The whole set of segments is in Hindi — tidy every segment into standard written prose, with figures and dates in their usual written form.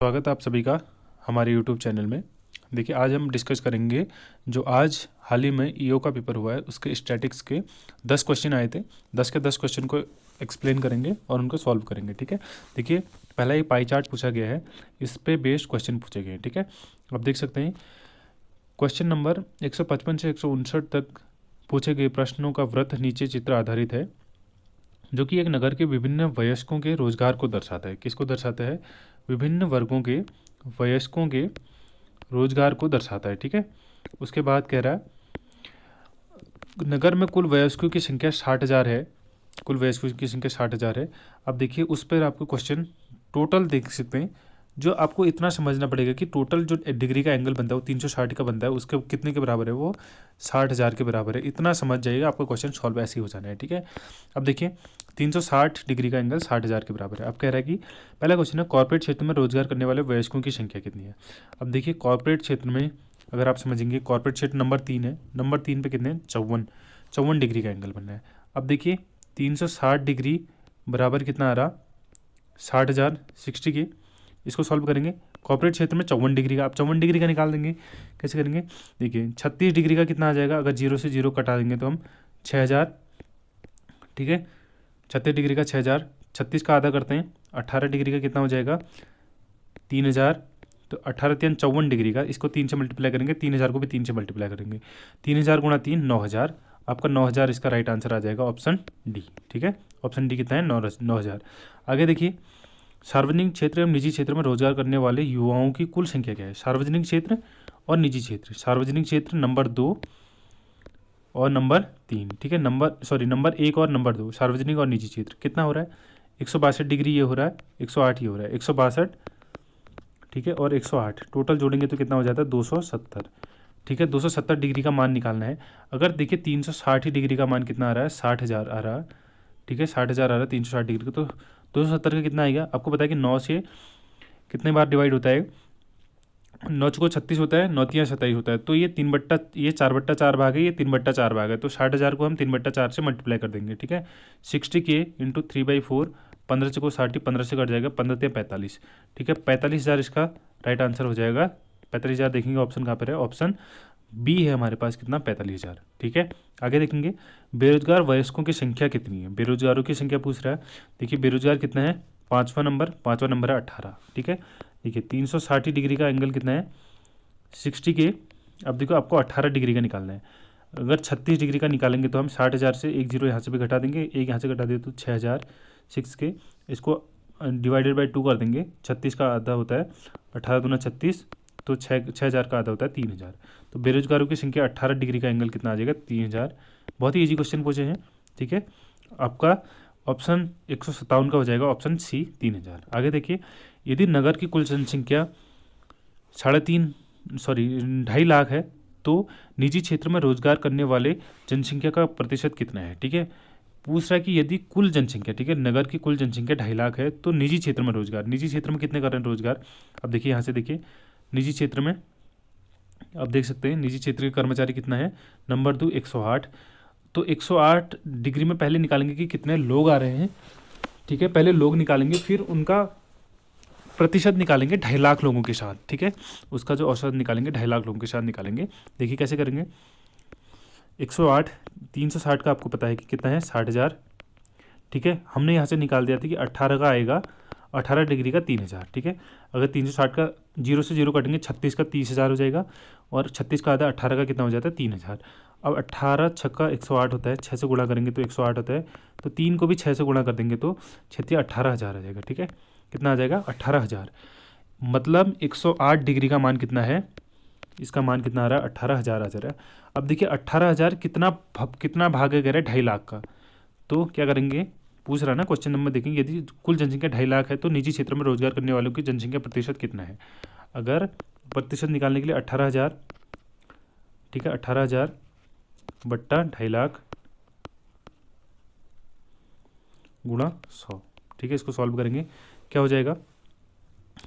स्वागत है आप सभी का हमारे YouTube चैनल में। देखिए, आज हम डिस्कस करेंगे जो आज हाल ही में ईओ का पेपर हुआ है उसके स्टैटिक्स के 10 क्वेश्चन आए थे। 10 के 10 क्वेश्चन को एक्सप्लेन करेंगे और उनको सॉल्व करेंगे। ठीक है, देखिए पहला ये पाई चार्ट पूछा गया है, इस पे बेस्ड क्वेश्चन पूछे गए हैं। ठीक है, अब देख सकते हैं क्वेश्चन नंबर 155 से 159 तक पूछे गए प्रश्नों का वृत्त नीचे चित्र आधारित है, जो कि एक नगर के विभिन्न वयस्कों के रोजगार को दर्शाता है। किसको दर्शाता है? विभिन्न वर्गों के वयस्कों के रोजगार को दर्शाता है। ठीक है, उसके बाद कह रहा है नगर में कुल वयस्कों की संख्या 60,000 है। कुल वयस्कों की संख्या 60,000 है। अब देखिए उस पर आपको क्वेश्चन टोटल देख सकते हैं। जो आपको इतना समझना पड़ेगा कि टोटल जो डिग्री का एंगल बनता है वो 360 का बनता है, उसके कितने के बराबर है? वो 60,000 के बराबर है। इतना समझ जाइएगा, आपका क्वेश्चन सॉल्व ऐसे ही हो जाना है। ठीक है, अब देखिए 360 डिग्री का एंगल 60,000 के बराबर है। अब कह रहा है कि पहला क्वेश्चन है कॉर्पोरेट क्षेत्र में रोजगार करने वाले वयस्कों की संख्या कितनी है। अब देखिए कॉर्पोरेट क्षेत्र में अगर आप समझेंगे, कॉर्पोरेट क्षेत्र नंबर 3 है। नंबर 3 पे कितने हैं? 54 डिग्री का एंगल बनना है। अब देखिए 360 डिग्री बराबर कितना आ रहा? 60,000 60 के। इसको सॉल्व करेंगे। कॉर्पोरेट क्षेत्र में 54 डिग्री का, आप 54 डिग्री का निकाल देंगे। कैसे करेंगे? देखिए 36 डिग्री का कितना आ जाएगा? अगर 0 से 0 कटा देंगे तो हम 6,000। ठीक है, 36 डिग्री का 6,000, 36 का आधा करते हैं 18 डिग्री का कितना हो जाएगा? 3,000। तो 18 3 54 डिग्री का, इसको 3 से मल्टीप्लाई करेंगे, 3,000 को भी 3 से मल्टीप्लाई करेंगे। 3,000 गुणा 3 9,000। आपका 9,000 इसका राइट आंसर आ जाएगा, ऑप्शन डी। ठीक है, ऑप्शन डी कितना है? 9,000। आगे देखिए सार्वजनिक क्षेत्र एवं निजी क्षेत्र में रोजगार करने वाले युवाओं की कुल संख्या क्या है? सार्वजनिक क्षेत्र और निजी क्षेत्र। सार्वजनिक क्षेत्र नंबर 2 और नंबर 3। ठीक है, नंबर 1 और नंबर 2, सार्वजनिक और निजी क्षेत्र कितना हो रहा है? 162 डिग्री ये हो रहा है, 108 ये हो रहा है, 162। ठीक है, और 108 टोटल जोड़ेंगे तो कितना हो जाता है? 270। ठीक है, 270 डिग्री का मान निकालना है। अगर देखिए 360 डिग्री का मान कितना आ रहा है? 60,000 आ रहा है। ठीक है, 60,000 आ रहा है 360 डिग्री का, तो 270 का कितना आएगा? आपको पता है कि 9 से कितने बार डिवाइड होता है? 9 को 36 होता है, 9 तियाँ 27 होता है। तो ये 4/4 भाग है, ये 3/4 भाग है। तो 60,000 को हम 3/4 से मल्टीप्लाई कर देंगे। ठीक है, 60 के इंटू 3/4, 15 से को 60, 15 से कट जाएगा, 15 तियाँ 45। ठीक है, 45,000 इसका राइट आंसर हो जाएगा। 45,000 देखेंगे ऑप्शन कहाँ पर है? ऑप्शन बी है हमारे पास। कितना? 45,000। ठीक है, आगे देखेंगे बेरोजगार वयस्कों की संख्या कितनी है। बेरोजगारों की संख्या पूछ रहा है। देखिए बेरोजगार कितना है? पाँचवा नंबर है 18। ठीक है, देखिए 360 डिग्री का एंगल कितना है? 60 के। अब देखो आपको 18 डिग्री का निकालना है। अगर 36 डिग्री का निकालेंगे तो हम 60,000 से एक जीरो यहाँ से भी घटा देंगे, एक यहाँ से घटा दे तो 6,000 6 के। इसको डिवाइडेड बाई 2 कर देंगे। 36 का आधा होता है 18 दूना 36, तो 6,000 का आधा होता है 3,000। तो बेरोजगारों की संख्या 18 डिग्री का एंगल कितना आ जाएगा? 3,000। बहुत ही ईजी क्वेश्चन पूछे हैं। ठीक है, आपका ऑप्शन 157 का हो जाएगा, ऑप्शन सी 3,000। आगे देखिए यदि नगर की कुल जनसंख्या 2.5 लाख है तो निजी क्षेत्र में रोजगार करने वाले जनसंख्या का प्रतिशत कितना है? ठीक है, पूछ रहा है कि यदि कुल जनसंख्या, ठीक है, नगर की कुल जनसंख्या 2.5 लाख है तो निजी क्षेत्र में रोजगार, निजी क्षेत्र में कितने कर रहे हैं रोजगार? अब देखिए यहाँ से देखिए निजी क्षेत्र में आप देख सकते हैं निजी क्षेत्र के कर्मचारी कितना है? नंबर 2 108। तो 108 डिग्री में पहले निकालेंगे कि कितने लोग आ रहे हैं। ठीक है, पहले लोग निकालेंगे, फिर उनका प्रतिशत निकालेंगे 2.5 लाख लोगों के साथ। ठीक है, उसका जो औसत निकालेंगे 2.5 लाख लोगों के साथ निकालेंगे। देखिए कैसे करेंगे? 108 360 का आपको पता है कि कितना है? 60,000। ठीक है, हमने यहाँ से निकाल दिया था कि 18 का आएगा, 18 डिग्री का 3,000। ठीक है, अगर 360 का 0 से 0 कटेंगे, 36 का 30,000 हो जाएगा, और 36 का आधा 18 का कितना हो जाता है? 3,000। अब 18 छक्का 108 होता है, 6 से गुणा करेंगे तो 108 होता है, तो 3 को भी 6 से गुणा कर देंगे तो 6 18,000 आ जाएगा। ठीक है, कितना आ जाएगा? 18,000। मतलब 108 डिग्री का मान कितना है? इसका मान कितना आ रहा है? 18,000 आ जा रहा है। अब देखिए 18,000 कितना भाग है? कह रहे 2.5 लाख का। तो क्या करेंगे? पूछ रहा है ना क्वेश्चन नंबर, देखेंगे यदि कुल जनसंख्या 2.5 लाख है तो निजी क्षेत्र में रोजगार करने वालों की जनसंख्या प्रतिशत कितना है? अगर प्रतिशत निकालने के लिए 18,000, ठीक है, 18,000 बट्टा 2.5 लाख गुणा 100। ठीक है, इसको सॉल्व करेंगे, क्या हो जाएगा?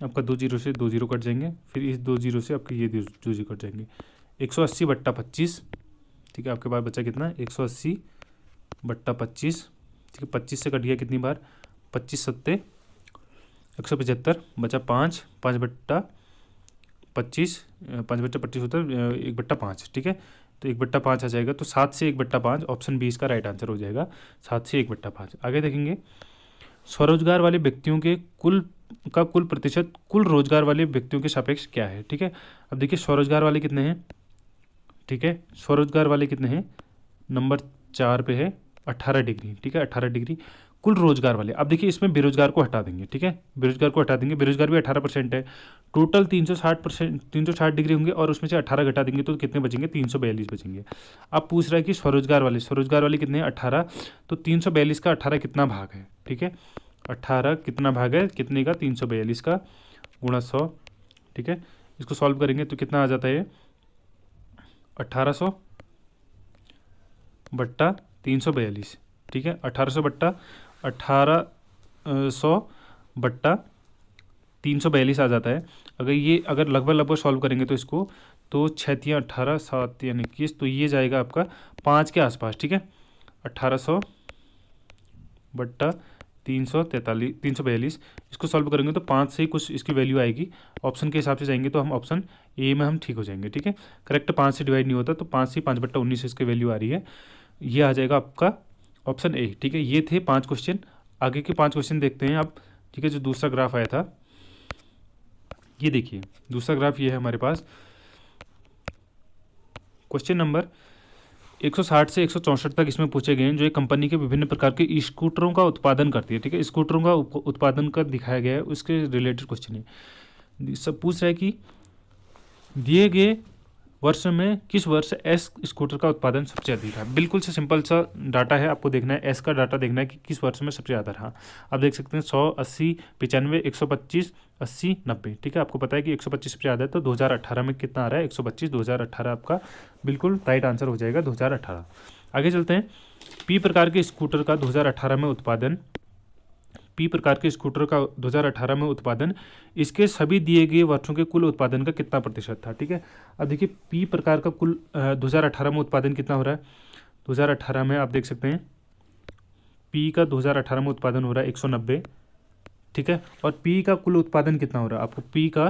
आपका 2 जीरो से 2 जीरो कट जाएंगे, फिर इस 2 जीरो से आपके ये 2 जीरो कट जाएंगे। 180 बट्टा 25। ठीक है, आपके पास बचा कितना? 180 बट्टा 25। ठीक है, 25 से कट गया कितनी बार? 25 सत्ते 175 बचा 5, 5/25, 5/25 होता है 1/5, ठीक है। तो 1/5 आ जाएगा, तो 7 से 1/5, ऑप्शन बी इसका राइट आंसर हो जाएगा, 7 से 1/5। आगे देखेंगे, स्वरोजगार वाले व्यक्तियों के कुल प्रतिशत कुल रोजगार वाले व्यक्तियों के सापेक्ष क्या है, ठीक है। अब देखिए स्वरोजगार वाले कितने हैं, ठीक है, स्वरोजगार वाले कितने हैं, नंबर 4 पे है 18 डिग्री, ठीक है, 18 डिग्री। कुल रोजगार वाले, अब देखिए इसमें बेरोजगार को हटा देंगे, ठीक है, बेरोजगार को हटा देंगे, बेरोजगार भी 18% है। टोटल 360 डिग्री होंगे और उसमें से 18 घटा देंगे तो कितने बचेंगे, 342 बचेंगे। अब पूछ रहा है कि स्वरोजगार वाले कितने हैं, 18, तो 342 का 18 कितना भाग है, ठीक है, 18 कितना भाग है, कितने का, 342 का गुणा 100, ठीक है। इसको सॉल्व करेंगे तो कितना आ जाता है, 1800 बट्टा 342, ठीक है, 1800 बट्टा 1800 बट्टा 342 आ जाता है। अगर लगभग सॉल्व करेंगे तो इसको, तो 6 18, 7 21, तो ये जाएगा आपका 5 के आसपास, ठीक है। 1800 बट्टा 342, इसको सॉल्व करेंगे तो 5 से ही कुछ इसकी वैल्यू आएगी। ऑप्शन के हिसाब से जाएंगे तो हम ऑप्शन ए में हम ठीक हो जाएंगे, ठीक है। करेक्ट 5 से डिवाइड नहीं होता, तो 5 से 5/19 इसकी वैल्यू आ रही है, ये आ जाएगा आपका ऑप्शन ए, ठीक है। ये थे 5 क्वेश्चन। आगे के 5 क्वेश्चन देखते हैं आप, ठीक है। जो दूसरा ग्राफ आया था, ये देखिए दूसरा ग्राफ ये है हमारे पास। क्वेश्चन नंबर 160 से 164 तक इसमें पूछे गए हैं, जो एक कंपनी के विभिन्न प्रकार के स्कूटरों का उत्पादन करती है, ठीक है। स्कूटरों का उत्पादन कर दिखाया गया है, उसके रिलेटेड क्वेश्चन है। सब पूछ रहा है कि दिए गए वर्ष में किस वर्ष एस स्कूटर का उत्पादन सबसे अधिक है। बिल्कुल से सिंपल सा डाटा है, आपको देखना है एस का डाटा देखना है कि किस वर्ष में सबसे ज़्यादा रहा। आप देख सकते हैं 100, 80, 95, 125, 80, 90, ठीक है। आपको पता है कि 125 सबसे ज़्यादा है, तो 2018 में कितना आ रहा है, 125, 2018 आपका बिल्कुल राइट आंसर हो जाएगा, 2018। आगे चलते हैं, पी प्रकार के स्कूटर का 2018 में उत्पादन, पी प्रकार के स्कूटर का 2018 में उत्पादन इसके सभी दिए गए वर्षों के कुल उत्पादन का कितना प्रतिशत था, ठीक है। अब देखिए पी प्रकार का कुल 2018 में उत्पादन कितना हो रहा है, 2018 में आप देख सकते हैं पी का 2018 में उत्पादन हो रहा है 190, ठीक है। और पी का कुल उत्पादन कितना हो रहा है, आपको पी का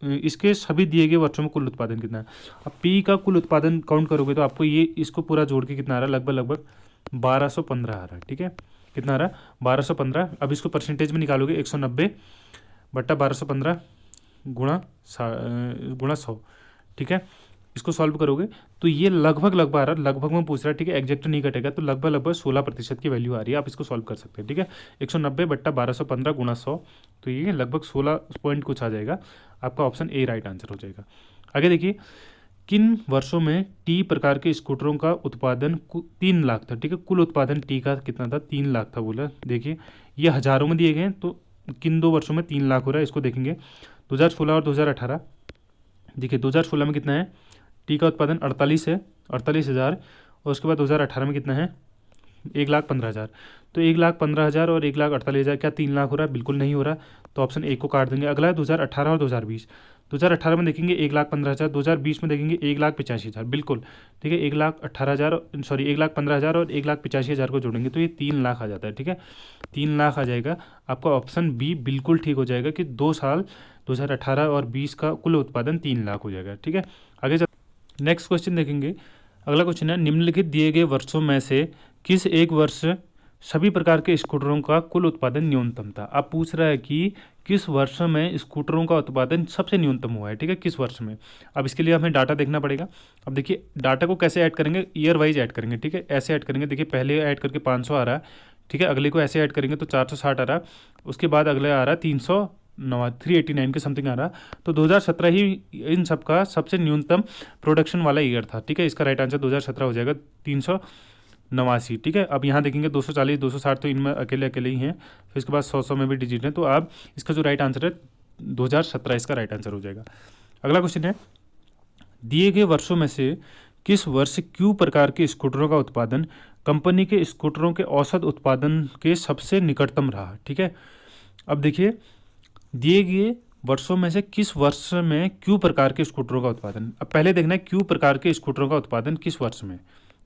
इसके सभी दिए गए वर्षों में कुल उत्पादन कितना है। अब पी का कुल उत्पादन काउंट करोगे तो आपको ये इसको पूरा जोड़ के कितना आ रहा है, लगभग 1215 आ रहा है, ठीक है। कितना आ रहा है, 1215। अब इसको परसेंटेज में निकालोगे, 190 बट्टा 1215 गुणा 100, ठीक है। इसको सॉल्व करोगे तो ये लगभग आ रहा है, लगभग में पूछ रहा है, ठीक है। एग्जैक्ट नहीं कटेगा, तो लगभग 16% की वैल्यू आ रही है। आप इसको सॉल्व कर सकते हैं, ठीक है। 190 बट्टा 1215 गुणा 100, तो ये लगभग 16 पॉइंट कुछ आ जाएगा। आपका ऑप्शन ए राइट आंसर हो जाएगा। आगे देखिए, किन वर्षों में टी प्रकार के स्कूटरों का उत्पादन 3 लाख था, ठीक है। कुल उत्पादन टी का कितना था, 3 लाख था बोला। देखिए ये हज़ारों में दिए गए हैं, तो किन 2 वर्षों में 3 लाख हो रहा है, इसको देखेंगे। 2016 और 2018। देखिए 2016 में कितना है, टी का उत्पादन 48 है, 48,000। और उसके बाद 2018 में कितना है, 1,15,000। तो 1,15,000 और 1,48,000 क्या 3 लाख हो रहा है, बिल्कुल नहीं हो रहा। तो ऑप्शन ए को काट देंगे। अगला है 2018 और 2020। 2018 में देखेंगे 1,15,000, 2020 में देखेंगे 1,85,000, बिल्कुल ठीक है। 1,15,000 और 1,85,000 को जोड़ेंगे तो ये 3 लाख आ जाता है, ठीक है। 3 लाख आ जाएगा। आपका ऑप्शन बी बिल्कुल ठीक हो जाएगा कि 2 साल 2018 और 20 का कुल उत्पादन 3 लाख हो जाएगा, ठीक है। आगे नेक्स्ट क्वेश्चन देखेंगे। अगला क्वेश्चन है, निम्नलिखित दिए गए वर्षों में से किस एक वर्ष सभी प्रकार के स्कूटरों का कुल उत्पादन न्यूनतम था। अब पूछ रहा है कि किस वर्ष में स्कूटरों का उत्पादन सबसे न्यूनतम हुआ है, ठीक है, किस वर्ष में। अब इसके लिए हमें डाटा देखना पड़ेगा। अब देखिए डाटा को कैसे ऐड करेंगे, ईयर वाइज ऐड करेंगे, ठीक है। ऐसे ऐड करेंगे, देखिए पहले ऐड करके 500 आ रहा है, ठीक है। अगले को ऐसे ऐड करेंगे तो 460 आ रहा है। उसके बाद अगले आ रहा है 389 के समथिंग आ रहा। तो 2017 ही इन सब का सबसे न्यूनतम प्रोडक्शन वाला ईयर था, ठीक है। इसका राइट आंसर 2017 हो जाएगा, 389, ठीक है। अब यहाँ देखेंगे 240, 260 तो इनमें अकेले ही हैं। फिर इसके बाद 100 में भी डिजिट है। तो आप इसका जो राइट आंसर है 2017 इसका राइट आंसर हो जाएगा। अगला क्वेश्चन है, दिए गए वर्षों में से किस वर्ष क्यू प्रकार के स्कूटरों का उत्पादन कंपनी के स्कूटरों के औसत उत्पादन के सबसे निकटतम रहा, ठीक है। अब देखिए दिए गए वर्षों में से किस वर्ष में क्यू प्रकार के स्कूटरों का उत्पादन। अब पहले देखना है क्यू प्रकार के स्कूटरों का उत्पादन किस वर्ष में,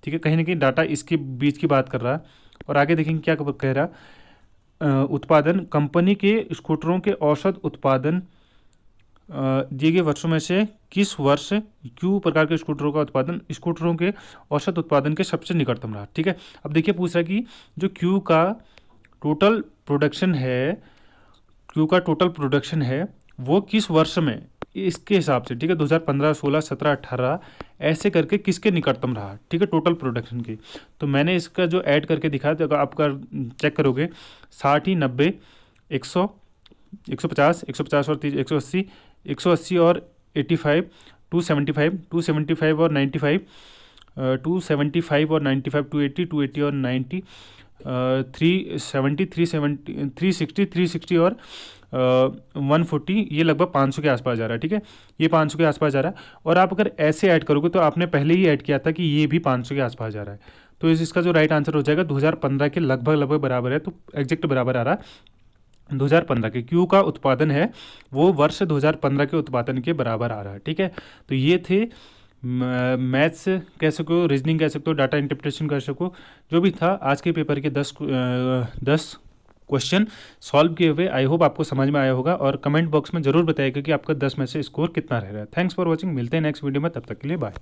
ठीक है। कहीं ना कहीं डाटा इसके बीच की बात कर रहा है। और आगे देखेंगे क्या कह रहा, उत्पादन कंपनी के स्कूटरों के औसत उत्पादन दिए गए वर्षों में से किस वर्ष क्यू प्रकार के स्कूटरों का उत्पादन स्कूटरों के औसत उत्पादन के सबसे निकटतम रहा। ठीक है, अब देखिए पूछ रहा है कि जो क्यू का टोटल प्रोडक्शन है वो किस वर्ष में, इसके हिसाब से, ठीक है, 2015, 16, 17, 18 ऐसे करके किसके निकटतम रहा। ठीक है, टोटल प्रोडक्शन की। तो मैंने इसका जो ऐड करके दिखाया, तो अगर आपका चेक करोगे 60, 90, 100, 150, 150 और 180, 180 और 85, 275, 275 और 95, 275 और 95, 280, 280 और 90, 370, 370, 360, 360 और 140, ये लगभग 500 के आसपास जा रहा है। ठीक है, ये 500 के आसपास जा रहा है। और आप अगर ऐसे ऐड करोगे तो आपने पहले ही ऐड किया था कि ये भी 500 के आसपास जा रहा है, तो इसका जो राइट आंसर हो जाएगा 2015 के लगभग बराबर है, तो एग्जैक्ट बराबर आ रहा है 2015 के। क्यू का उत्पादन है वो वर्ष 2015 के उत्पादन के बराबर आ रहा है। ठीक है, तो ये थे मैथ्स कह सको, रीजनिंग कह सकते हो, डाटा इंटरप्रिटेशन कर सको, जो भी था आज के पेपर के 10 क्वेश्चन सॉल्व किए हुए। आई होप आपको समझ में आया होगा, और कमेंट बॉक्स में ज़रूर बताइएगा कि आपका 10 में से स्कोर कितना रह रहा है। थैंक्स फॉर वॉचिंग, मिलते हैं नेक्स्ट वीडियो में, तब तक के लिए बाय।